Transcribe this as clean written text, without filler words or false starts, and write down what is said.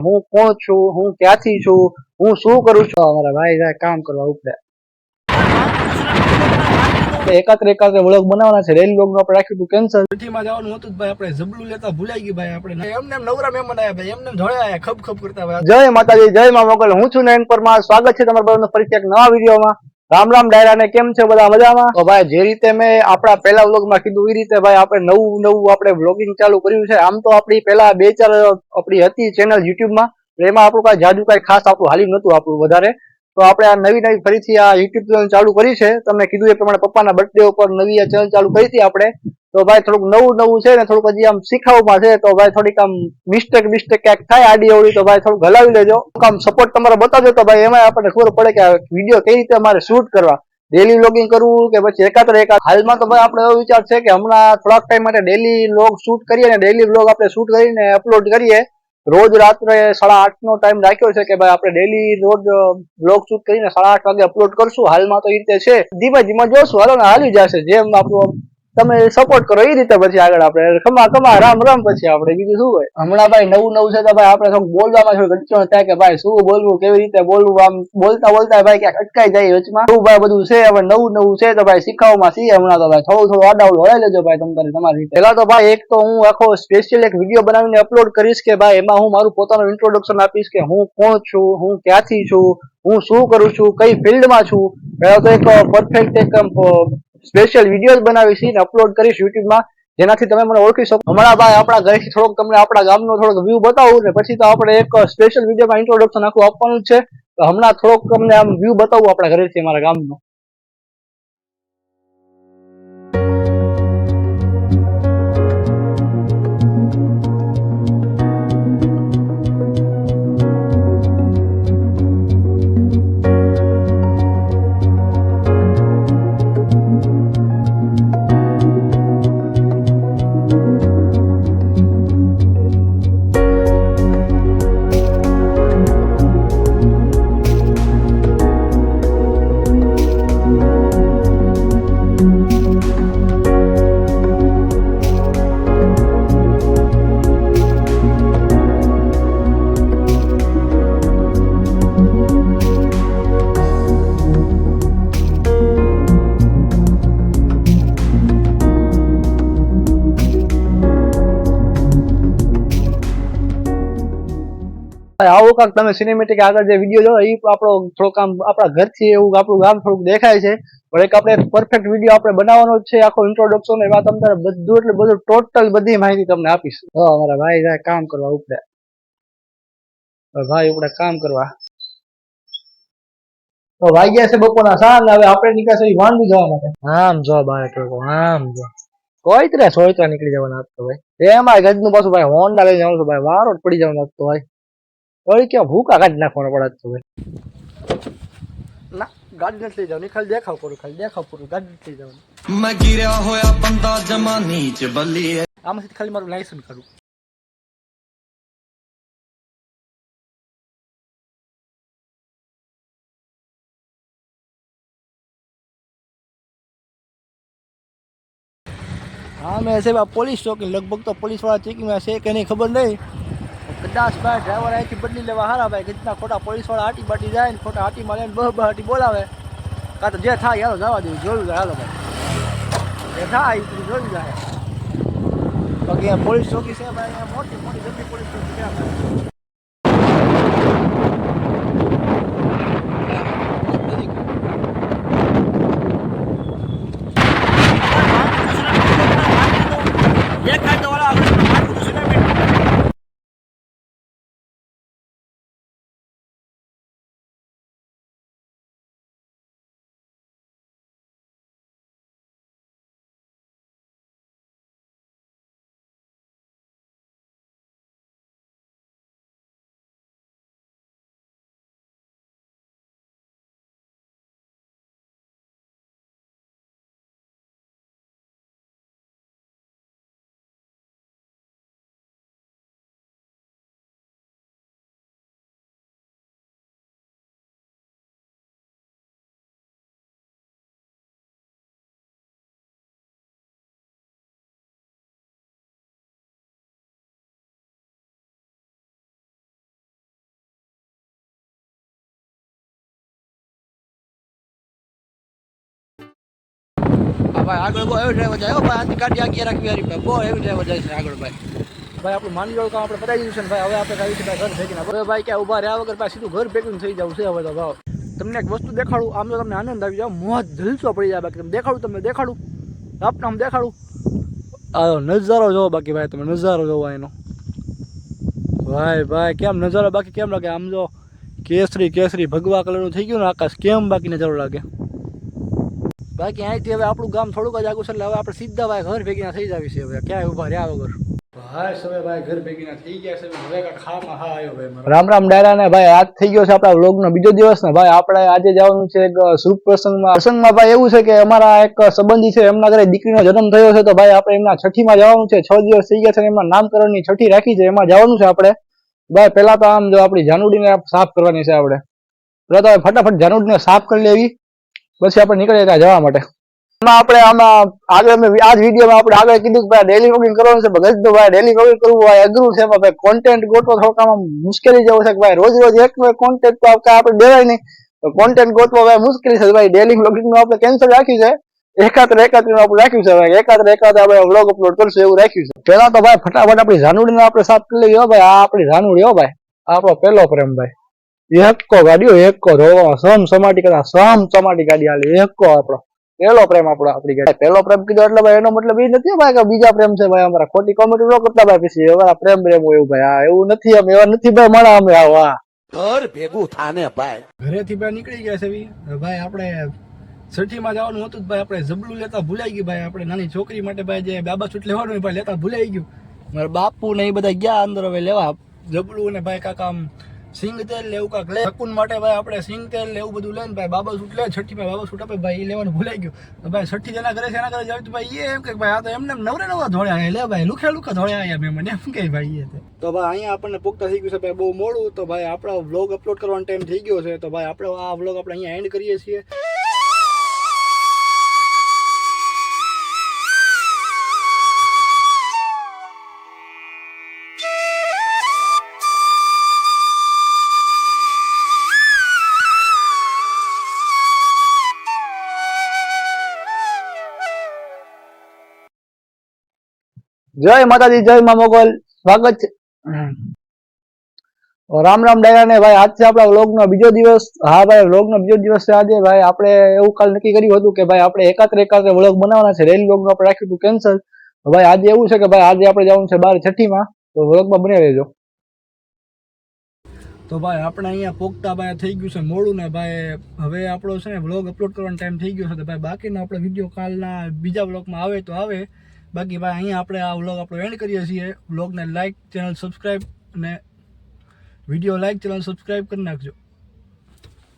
હું કોણ છું, હું ક્યાંથી છું, હું શું કરું છું. અમારા ભાઈ જાય કામ કરવા ઉપડે. એકાત્રે વ્લોગ બનાવવાના છે. રેલ વ્લોગ નું આપણે રાખ્યું હતું કેન્સલ. સિટીમાં જવાનું હતું ભાઈ, આપણે જબલું લેતા ભૂલાઈ ગયું ભાઈ. આપણે એમને નવરા મહેમાન આવ્યા ભાઈ, એમને જોયા ખબ ખબ કરતા ભાઈ. જય માતાજી, જય મા મોગલ. હું છું નયન પરમાર. સ્વાગત છે તમારા બધાનું ફરીથી એક નવા વિડીયોમાં. રામ રામ ડાયરા ને કેમ છે બધા મજામાં? તો ભાઈ જે રીતે મેં આપણા પહેલા વ્લોગમાં કીધું એ રીતે ભાઈ આપણે નવું આપણે વ્લોગિંગ ચાલુ કર્યું છે. આમ તો આપણી પહેલા 2-4 આપણી હતી ચેનલ યુટ્યુબમાં, એમાં આપણું કાંઈ જાદુ કાંઈ ખાસ આપણું હાલી નતું આપણું વધારે. તો આપણે આ નવી ફરીથી આ યુટ્યુબ ચેનલ ચાલુ કરી છે. તમને કીધું એ પ્રમાણે પપ્પાના બર્થડે ઉપર નવી આ ચેનલ ચાલુ કરી હતી આપણે. તો ભાઈ થોડુંક નવું છે ને થોડુંક હજી આમ શીખવામાં છે. તો ભાઈ થોડીક આમ મિસ્ટેક ક્યાંક થાય આડી અવડી તો ભાઈ થોડુંક હલાવી લેજો. આમ સપોર્ટ તમારો બતાવજો તો ભાઈ એમાં આપણને ખબર પડે કે આ વિડીયો કઈ રીતે અમારે શૂટ કરવા, ડેલી વ્લોગિંગ કરવું કે પછી એકાદ. હાલમાં તો ભાઈ આપણે એવો વિચાર છે કે હમણાં થોડાક ટાઈમ માટે ડેલી વ્લોગ શૂટ કરીએ ને ડેલી વ્લોગ આપણે શૂટ કરીને અપલોડ કરીએ. રોજ રાત્રે 8:30 નો ટાઈમ રાખ્યો છે કે ભાઈ આપણે ડેલી રોજ વ્લોગ શૂટ કરીને 8:30 વાગે અપલોડ કરશું. હાલમાં તો એ રીતે છે, ધીમે ધીમે જોશું, હાલો ને હાલી જશે જેમ આપણું તમે સપોર્ટ કરો એ રીતે. પછી આગળ આપણે ખમા રામ રામ પછી આપણે બીજું શું હોય. હમણાં ભાઈ નવું છે તો ભાઈ આપણે થોડું બોલવામાં થોડું ગચો થાય કે ભાઈ શું બોલવું, કેવી રીતે બોલવું. આમ બોલતા ભાઈ ક્યાંક અટકાઈ જાય વચમાં. શું ભાઈ બધું છે હવે નવું છે તો ભાઈ શીખવામાં છીએ હમણાં. તો ભાઈ થોડું આડાવડું હલાવી લેજો ભાઈ તમારી રીતે. પેલા તો ભાઈ એક તો હું આખો સ્પેશિયલ એક વિડીયો બનાવીને અપલોડ કરીશ કે ભાઈ એમાં હું મારું પોતાનું ઇન્ટ્રોડક્શન આપીશ કે હું કોણ છું, હું ક્યાંથી છું, હું શું કરું છું, કઈ ફિલ્ડમાં છું. પહેલા તો એક પરફેક્ટ એક સ્પેશિયલ વિડીયો બનાવીશ ને અપલોડ કરીશ યુટ્યુબમાં, જેનાથી તમે મને ઓળખી શકો. હમણાં ભાઈ આપણા ઘરેથી થોડોક તમને આપણા ગામનો થોડોક વ્યૂ બતાવું ને પછી તો આપણે એક સ્પેશિયલ વિડીયોમાં ઇન્ટ્રોડક્શન આખું આપવાનું છે. તો હમણાં થોડોક તમને આમ વ્યૂ બતાવું આપણા ઘરેથી મારા ગામનો. આવું કાંક તમે સિનેમેટિક આગળ જે વિડીયો જો એ આપણો થોડુંક આમ આપણા ઘરથી એવું આપણું ગામ થોડુંક દેખાય છે. પણ એક આપણે પરફેક્ટ વિડીયો આપણે બનાવવાનો જ છે આખો ઇન્ટ્રોડક્શન. એમાં તમને બધું એટલે બધું ટોટલ બધી માહિતી તમને આપીશ. અમારા ભાઈ જાય કામ કરવા ઉપડે. ભાઈ ઉપડે કામ કરવા. તો ભાઈ ગયા છે બપોરના 4 હવે આપણે નીકળશે માંડવી જવા માટે. આમ જો બાર આમ જો સોયત્રા નીકળી જવાના તો ભાઈ. એમાં ગજનું પાછું ભાઈ હોન્ડા લઈને જવાનું ભાઈ, વારો જ પડી જવાનો તો ભાઈ. વળી ક્યાં ભૂકા કાઢી નાખવાનો પડે તો ભાઈ. ના ગાડી નથી લઈ જવાની, ખાલી દેખાવ પૂરું ગાડી નથી લઈ જવાની. મેં ગીર્યા હોયા બંદા જમા નીચ બલી. આમાંથી ખાલી મારું લાયસન્સ કરું. हाँ मैं ऐसे पुलिस चौकी लगभग तो पुलिस वाला चेकिंग में से कि नहीं खबर नहीं. કદાચ ભાઈ ડ્રાઈવર અહીંથી બદલી લેવા હારા ભાઈ. કેટલા ખોટા પોલીસ વાળા આટી બાટી જાય ને ખોટા આટી મારે બહાટી બોલાવે. કાં તો જે થાય હાલો જવા દેવું, જોયું જાય હાલો ભાઈ. જે થાય એ જોયું જાય. બાકી પોલીસ ચોકી છે ભાઈ, મોટી જલ્દી પોલીસ ચોકી ક્યાં હા ભાઈ આગળ બહુ એવી ડ્રાઈવર જાય ભાઈ આથી ગાડી આગળ રાખવી હારી ભાઈ બહુ એવી ડ્રાઈવર જાય છે આગળ ભાઈ આપણું માની લો કામ આપણે પતાવી દીધું છે ને ભાઈ હવે આપણે કાઢી છે ભાઈ ઘર ભેગીને હવે ભાઈ ક્યાં ઊભા રહ્યા વગર ભાઈ સીધું ઘર ભેગું થઈ જવું છે હવે તો ભાવ તમને એક વસ્તુ દેખાડું આમ તો તમને આનંદ આવી જાવ મોજ જલસો પડી જાય બાકી તમને દેખાડું આપને આમ દેખાડું નજારો જોવો બાકી ભાઈ તમે નજારો જોવો એનો ભાઈ કેમ નજારો બાકી કેમ લાગે આમ જો કેસરી ભગવા કલરનું થઈ ગયું ને આકાશ કેમ બાકી નજારો લાગે બાકી અહીંથી હવે આપણું ગામ થોડુંક જ આગું છે એટલે હવે આપણે સીધા ભાઈ ઘર ભેગીના થઈ જાવી છે હવે ક્યાંય ઊભા રહ્યા વગર ભાઈ હવે ભાઈ ઘર ભેગીના થઈ ગયા છે હવે ખામાં હા આવ્યો ભાઈ રામ ડાયરા ને ભાઈ આજ થઈ ગયો છે આપણા વ્લોગનો બીજો દિવસ ને ભાઈ આપણે આજે જવાનું છે એક શુભ પ્રસંગમાં ભાઈ એવું છે કે અમારા એક સંબંધી છે એમના ઘરે દીકરીનો જન્મ થયો છે તો ભાઈ આપણે એમના છઠ્ઠીમાં જવાનું છે 6 દિવસ થઈ ગયા છે એમના નામકરણની છઠ્ઠી રાખી છે એમાં જવાનું છે આપણે ભાઈ પેલા તો આમ જો આપણી જાનુડીને સાફ કરવાની છે આપણે પેલા તો ફટાફટ જાનુડીને સાફ કરી લેવી પછી આપણે નીકળીએ ત્યાં જવા માટે આપણે આમાં આગળ મેં આ જ વિડીયોમાં આપણે આગળ કીધું કે ભાઈ ડેલી વ્લોગિંગ કરવાનું છે બગજ તો ભાઈ ડેલી વ્લોગિંગ કરવું ભાઈ અઘરું છે ભાઈ કોન્ટેન્ટ ગોતવો થોડોક આમ મુશ્કેલી જેવું છે કે ભાઈ રોજ એક કોન્ટેન્ટ તો આપણે દેવાય નહીં તો કોન્ટેન્ટ ગોતવો ભાઈ મુશ્કેલી છે ભાઈ ડેલી વ્લોગિંગ નું આપણે કેન્સલ રાખ્યું છે એકાત્ર આપણે રાખ્યું છે ભાઈ એકાત્ર આપણે વ્લોગ અપલોડ કરશું એવું રાખ્યું છે પેલા તો ભાઈ ફટાફટ આપણી જાનુડીને આપણે સાફ કરી લઈએ ભાઈ આ આપણી જાનુડી હો ભાઈ આપણો પહેલો પ્રેમ ભાઈ એકો ગાડીઓ એકો સમ સમાટી ગાડી હાલી એકો આપણો પહેલો પ્રેમ આપણી ગાડી પહેલો પ્રેમ કીધો એટલે ભાઈ એનો મતલબ એ નથી ભાઈ કે બીજા પ્રેમ છે ભાઈ અમારા ખોટી કોમેડી ન કરતા ભાઈ પછી એવા પ્રેમ હોય એવું ભાઈ હા એવું નથી અમે એવા નથી ભાઈ મળા અમે આવા ઘર ભેગું થાને ભાઈ ઘરેથી ભાઈ નીકળી ગયા છે ભાઈ આપણે છઠ્ઠીમાં જવાનું હતું ભાઈ આપણે જબલું લેતા ભૂલાઈ ગયું ભાઈ આપણે નાની છોકરી માટે ભાઈ જે બાબા છૂટ લેવાનું ભાઈ લેતા ભૂલાઈ ગયું મારા બાપુ ને એ બધા ગયા અંદર હવે લેવા જબલું ને ભાઈ કાકા સિંગ તેલ લેવું કાક લે શકુન માટે ભાઈ આપણે સિંગ તેલ લેવું બધું લઈને ભાઈ બાબા છૂટ લે છઠ્ઠીમાં બાબા છૂટ આપે ભાઈ એ લેવાનું ભૂલાઈ ગયું તો ભાઈ છઠ્ઠી જેના ઘરે છે એના ઘરે જાય તો ભાઈ એ એમ કે ભાઈ આ તો એમને નવરા ધોળ્યા લે ભાઈ લુખા ધોળ્યા આવ્યા મેં મને એમ કે ભાઈ એ તો ભાઈ અહીંયા આપણને પુખ્તા થઈ ગયું છે ભાઈ બહુ મોડું તો ભાઈ આપણો વ્લોગ અપલોડ કરવાનો ટાઈમ થઈ ગયો છે તો ભાઈ આપણે આ વ્લોગ આપણે અહીંયા એન્ડ કરીએ છીએ જય માતાજી જય મા મોગલ સ્વાગત છે રામ ડાયરા ને ભાઈ આજ છે આપણા વ્લોગ નો બીજો દિવસ હા ભાઈ વ્લોગ નો બીજો દિવસ છે આજે ભાઈ આપણે એવું કાલ નક્કી કર્યું હતું કે ભાઈ આપણે એકાત્ર વ્લોગ બનાવવાના છે રેલી વ્લોગ નું આપણે રાખ્યું હતું કેન્સલ ભાઈ આજે એવું છે કે ભાઈ આજે આપણે જવાનું છે 12 છઠ્ઠીમાં તો વ્લોગમાં બની રહેજો તો ભાઈ આપણે અહીંયા પોગતા ભાઈ થઈ ગયું છે મોડું ને ભાઈ હવે આપણો છે ને વ્લોગ અપલોડ કરવાનો ટાઈમ થઈ ગયો છે તો ભાઈ બાકીનો આપણે વિડીયો કાલના બીજા વ્લોગમાં આવે તો આવે બાકી ભાઈ અહીંયા આપણે આ વ્લોગ આપણો એન્ડ કરીએ છીએ વ્લોગને લાઈક ચેનલ સબસ્ક્રાઈબ અને વિડીયો લાઈક ચેનલ સબસ્ક્રાઈબ કરી નાખજો